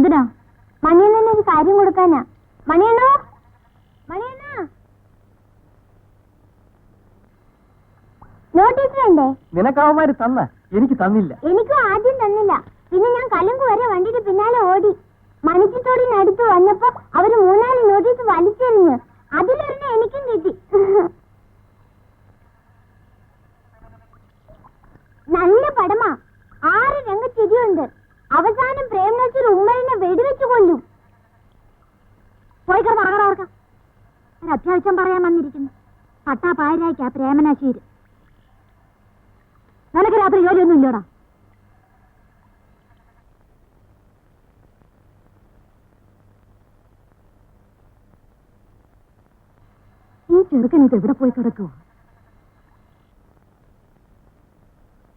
എന്തിനാ? മണിയണ്ണന് ഒരു കാര്യം കൊടുക്കാനാ. മണിയണ്ണോ, മണിയണ്ണ, നോട്ടീസ് വേണ്ടേ? നിനക്കാവന്മാര് തന്ന, എനിക്ക് തന്നില്ല. എനിക്കും ആദ്യം തന്നില്ല. പിന്നെ ഞാൻ കലുങ്ക് വരെ വണ്ടിക്ക് പിന്നാലെ ഓടി. മണിച്ചിത്തോടിനടുത്ത് വന്നപ്പോ അവര് 3-4 നോട്ടീസ് വലിച്ചെറിഞ്ഞ്. അതിലൊരെണ്ണം എനിക്കും കിട്ടി. നല്ല പടമാ. 6 രംഗച്ചിരിയുണ്ട്. അവസാനം പ്രേംനസീർ ഉമ്മറിനെ വെടിവെച്ച് കൊല്ലും. പോയി കിടന്നറങ്ങാം. ഒരു അത്യാവശ്യം പറയാൻ വന്നിരിക്കുന്നു. പട്ടാ പായരായിക്കാ പ്രേമനസീർ. നിനക്ക് രാത്രി ജോലിയൊന്നും ഇല്ലോടാ? ഈ ചെറുക്കൻ ഇത് എവിടെ പോയി കിടക്കുവോ?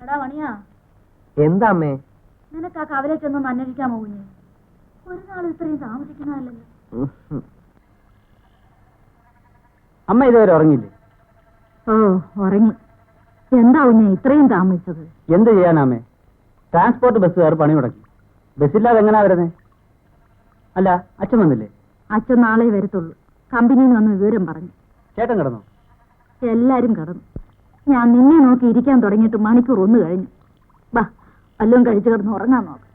എടാ മണിയാ, എന്താ അമ്മേ? നിനക്ക് ആ കവലേക്കൊന്നും അന്വേഷിക്കാൻ പോകുന്നേ? ഒരു നാൾ ഇത്രയും താമസിക്കുന്നതല്ലോ. അമ്മ ഇതുവരെ ഉറങ്ങില്ലേ? ഓ, ഉറങ്ങി. എന്താവും ഞാൻ ഇത്രയും താമസിച്ചത്? എന്ത് ചെയ്യാനാമേ? ട്രാൻസ്പോർട്ട് ബസ്സുകാർ പണി മുടക്കി. ബസ്സില്ലാതെ എങ്ങനെയാ വരുന്നത്? അല്ല, അച്ഛൻ വന്നില്ലേ? അച്ഛൻ നാളെ വരത്തുള്ളൂ. കമ്പനിയിൽ നിന്ന് വന്ന് വിവരം പറഞ്ഞു. ചേട്ടൻ കിടന്നോ? എല്ലാരും കടന്നു. ഞാൻ നിന്നെ നോക്കി ഇരിക്കാൻ തുടങ്ങിയിട്ട് മണിക്കൂർ 1 കഴിഞ്ഞു. ബാ, വല്ലതും കഴിച്ചു കിടന്ന് ഉറങ്ങാൻ നോക്കാം.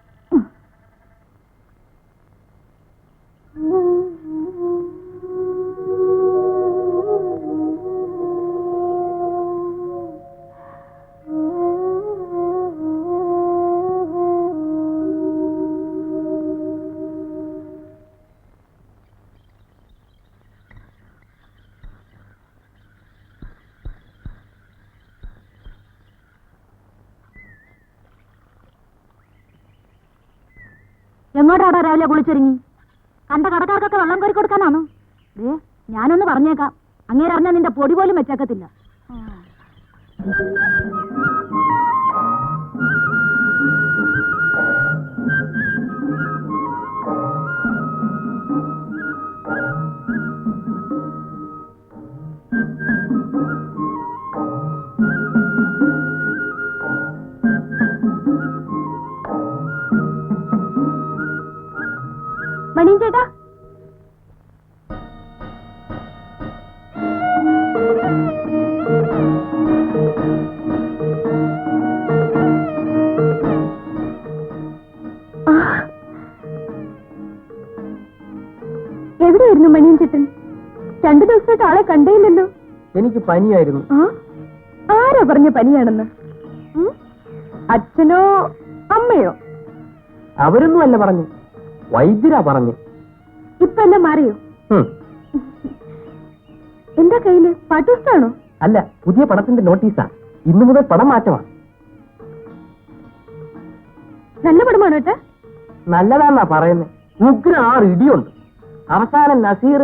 എങ്ങോട്ടാടാ രാവിലെ കുളിച്ചൊരുങ്ങി? കണ്ട കടക്കാർക്കൊക്കെ വെള്ളം കോരി കൊടുക്കാനാണോ? ഞാനൊന്ന് പറഞ്ഞേക്കാം, അങ്ങേരറിഞ്ഞാൽ നിന്റെ പൊടി പോലും വെച്ചേക്കത്തില്ല. മണിയൻ ചേട്ടാ, എവിടെയായിരുന്നു മണിയൻ ചേട്ടൻ? 2 ദിവസമായിട്ട് ആളെ കണ്ടേയില്ലല്ലോ. എനിക്ക് പനിയായിരുന്നു. ആരാ പറഞ്ഞ പനിയാണെന്ന്? അച്ഛനോ അമ്മയോ? അവരൊന്നും അല്ല പറഞ്ഞു, വൈദ്യരാ പറഞ്ഞു. ഇപ്പൊ എല്ലാം മാറിയോ? എന്താ കയ്യില്? പാട്ടുസ്ഥാണോ? അല്ല, പുതിയ പടത്തിന്റെ നോട്ടീസാ. ഇന്നു മുതൽ പടം മാറ്റമാ. നല്ല പടമാണോ ഏട്ടാ? നല്ലതാന്നാ പറയുന്നത്. ഉഗ്ര 6 ഇടിയുണ്ട്. അവസാനം നസീർ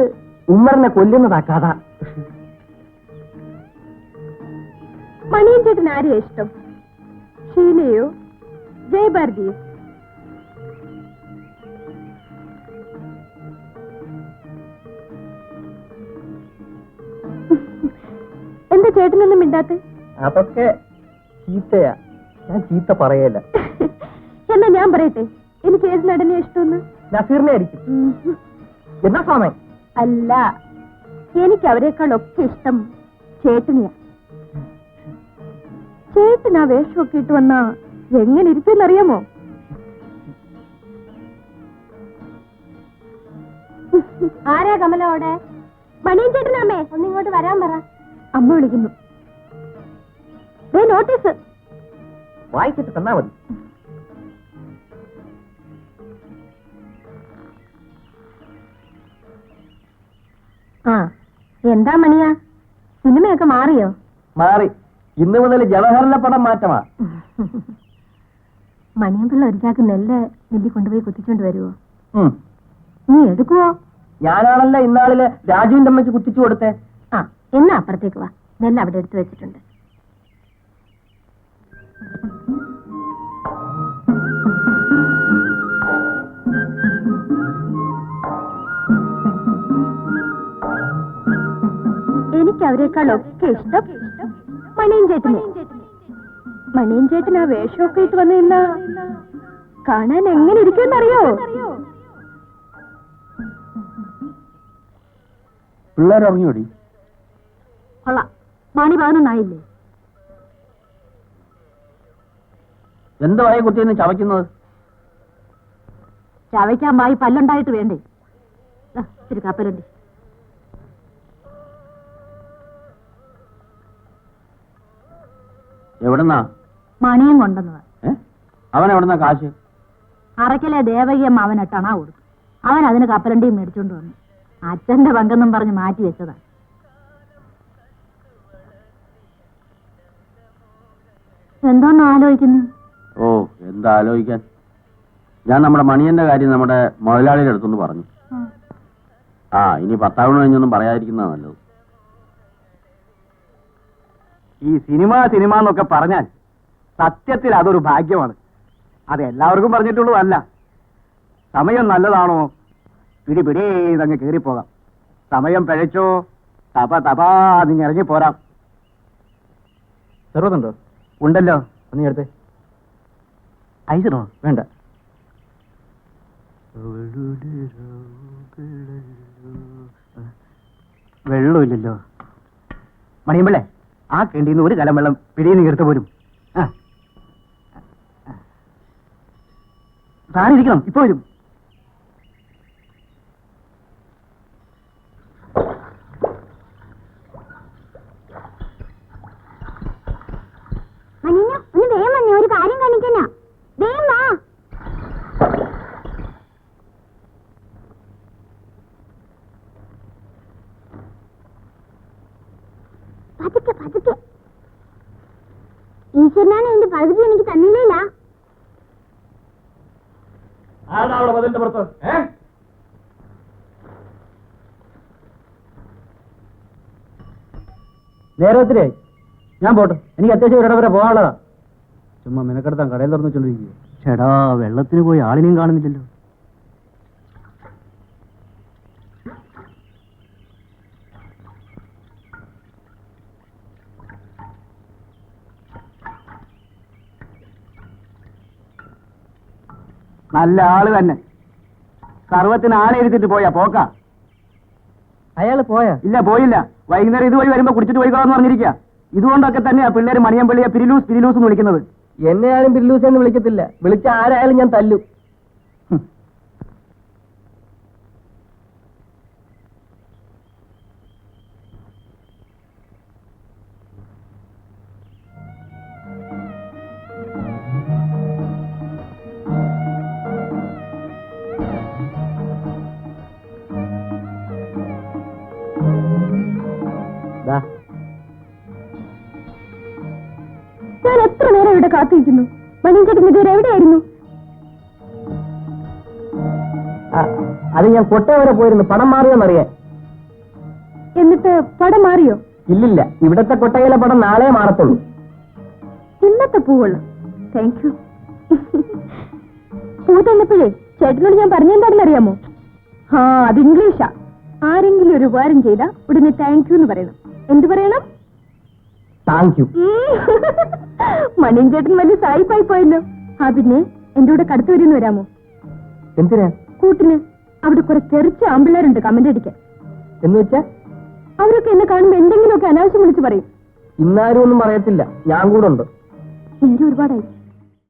ഉമ്മറിനെ കൊല്ലുന്നതാ കഥ. മണിയൻ ചേട്ടൻ ആരെയാ ഇഷ്ടം? ഷീലയോ ജയഭാരതിയോ? എന്താ ചേട്ടനൊന്നും മിണ്ടാത്ത? അതൊക്കെ ചീത്തയാ. ഞാൻ ചീത്ത പറയല്ല. എന്നാ ഞാൻ പറയട്ടെ, എനിക്ക് ഏത് നടനെ ഇഷ്ടമെന്ന്? നസീറിനെ ആയിരിക്കും. എന്നാ സമയം? അല്ല, എനിക്ക് അവരെക്കാളൊക്കെ ഇഷ്ടം ചേട്ടനെയാ. ചേട്ടൻ ആ വേഷമൊക്കെ ഇട്ട് വന്നാ എങ്ങനെ ഇരിക്കുമെന്നറിയാമോ? ആരാ കമല അവിടെ? മണിയൻ ചേട്ടനാമേ, ഒന്നിങ്ങോട്ട് വരാൻ പറ. അമ്മ വിളിക്കുന്നു. നോട്ടീസ് വായിച്ചിട്ട് തന്നാ മതി. എന്താ മണിയാ, സിനിമയൊക്കെ മാറിയോ? മാറി. ഇന്ന് മുതൽ ജവഹറിലെ പടം മാറ്റമാ. മണിയമ്പിള്ള ഒരു ചാക്ക് നെല്ല് നെല്ലി കൊണ്ടുപോയി കുത്തിച്ചോണ്ട് വരുവോ? നീ എടുക്കുവോ? ഞാനാണല്ല ഇന്നാളില് രാജുവിന്റെ അമ്മയ്ക്ക് കുത്തിച്ചു കൊടുത്തേ. എന്നാ അപ്പുറത്തേക്ക് വാ, നെല്ല് അവിടെ എടുത്തു വെച്ചിട്ടുണ്ട്. എനിക്ക് അവരെക്കാളൊക്കെ ഇഷ്ടം മണിയൻ ചേട്ടന്. മണിയൻ ചേട്ടൻ ആ വേഷമൊക്കെ ഇട്ട് വന്നു നിന്നാ കാണാൻ എങ്ങനെ ഇരിക്കുമെന്നറിയോ? പിള്ളേർ ഇറങ്ങിയോടി. കൊള്ളാം, മണി 11 എന്ത് വായ കുത്തിയെന്ന് ചവയ്ക്കുന്നത്? ചവയ്ക്കാൻ വായി പല്ലുണ്ടായിട്ട് വേണ്ടേ? ഇത്തിരി കപ്പലുണ്ട്. എവിടെന്നാ? മണിയും കൊണ്ടുവന്നത്. അവൻ എവിടെന്നാ കാശ്? അറയ്ക്കലെ ദേവകിയമ്മ അവൻ 8 അണ കൊടുത്തു. അവൻ അതിന് കപ്പലണ്ടിയും മേടിച്ചോണ്ട് വന്നു. അച്ഛന്റെ പങ്കെന്നും പറഞ്ഞ് മാറ്റി വെച്ചതാ. എന്തോന്ന് ആലോചിക്കുന്നു? ഓ, എന്താ ആലോചിക്കാൻ? ഞാൻ നമ്മുടെ മണിയന്റെ കാര്യം നമ്മുടെ മുതലാളിയുടെ അടുത്തൊന്ന് പറഞ്ഞു. ഇനി 10 തവണ കഴിഞ്ഞൊന്നും പറയാതിരിക്കുന്നതാ നല്ലത്. ഈ സിനിമ എന്നൊക്കെ പറഞ്ഞാൽ സത്യത്തിൽ അതൊരു ഭാഗ്യമാണ്. അത് എല്ലാവർക്കും പറഞ്ഞിട്ടുള്ളതല്ല. സമയം നല്ലതാണോ പിടിപിടേതങ്ങ് കയറിപ്പോകാം. സമയം പിഴച്ചോ തപാതിങ്ങ് ഇറങ്ങിപ്പോരാം. സർവതുണ്ടോ? ഉണ്ടല്ലോ. ഒന്ന് എടുത്തേ. ഐസനോ? വേണ്ട. വെള്ളമില്ലല്ലോ. മണിയമ്പളേ, ആ കിണ്ടിന്ന് ഒരു കലം വെള്ളം പിടിയിൽ എടുത്ത് പോരും. താനിരിക്കണം, ഇപ്പൊ വരും. മണിയണ്ണ ഒന്ന് വേഗം വന്നേ, ഒരു കാര്യം കാണിക്കാനാ. വേഗം വാ. പതുക്കെ. ഈശ്വരനാണ് എന്റെ പകുതി എനിക്ക് തന്നില്ല. നേരെ ഒത്തിരിയായി. ഞാൻ പോട്ടെ, എനിക്ക് അത്യാവശ്യം ഒരിടം വരെ പോകാനുള്ളതാ. ചുമ്മാ മെനക്കെടുത്താൻ കടയിൽ തുറന്നു വെച്ചോണ്ടിരിക്കുക. ചേടാ, വെള്ളത്തിന് പോയി ആളിനെയും കാണുന്നില്ലല്ലോ. നല്ല ആള് തന്നെ. സർവത്തിന് ആളെ എടുത്തിട്ട് പോയാ പോക്കാ. അയാൾ പോയാ? ഇല്ല, പോയില്ല. വൈകുന്നേരം ഇതുവഴി വരുമ്പോ കുടിച്ചിട്ട് പോയിക്കോളാന്ന് പറഞ്ഞിരിക്കുക. ഇതുകൊണ്ടൊക്കെ തന്നെയാ പിള്ളേര് മണിയമ്പള്ളിയെ പിരിലൂസ് എന്ന് വിളിക്കുന്നത്. എന്നെ ആരും പിരിലൂസ് എന്ന് വിളിക്കത്തില്ല. വിളിച്ച ആരായാലും ഞാൻ തല്ലും. ഞാൻ എത്ര നേരം ഇവിടെ കാത്തിരിക്കുന്നു. മണിയൻചേട്ടൻ ഇതുവരെ എവിടെയായിരുന്നു? അത് ഞാൻ കൊട്ടയ വരെ പോയിരുന്നു, പണം മാറിയോന്നറിയാൻ. എന്നിട്ട് പടം മാറിയോ? ഇല്ലില്ല, ഇവിടത്തെ കൊട്ടയിലെ പടം നാളെ മാറത്തുള്ളൂ. ഇന്നത്തെ പൂവുള്ളു. Thank you. പൂ തന്നപ്പോഴേ ചേട്ടനോട് ഞാൻ പറഞ്ഞെന്താണെന്നറിയാമോ? അത് ഇംഗ്ലീഷാ. ആരെങ്കിലും ഒരു ഉപകാരം ചെയ്താ ഉടനെ താങ്ക് യു എന്ന് പറയണം. എന്ത് പറയണം? Thank you. മണിയൻചേട്ടൻ വലിയ സായിപ്പായി പോയല്ലോ. പിന്നെ എന്റെ കൂടെ കടത്തു വരുമെന്ന് വരാമോ? എന്തിനാ? കൂട്ടിന്. അവിടെ കുറെ തെറിച്ച ആമ്പിള്ളേരുണ്ട് കമന്റ് അടിക്കാൻ. എന്ന് വെച്ചാ? അവരൊക്കെ എന്നെ കാണുമ്പോ എന്തെങ്കിലുമൊക്കെ അനാവശ്യം വിളിച്ചു പറയും. ഇന്നാരും ഒന്നും പറയത്തില്ല, ഞാൻ കൂടെ ഉണ്ട്. നേരെ ഒരുപാടായി.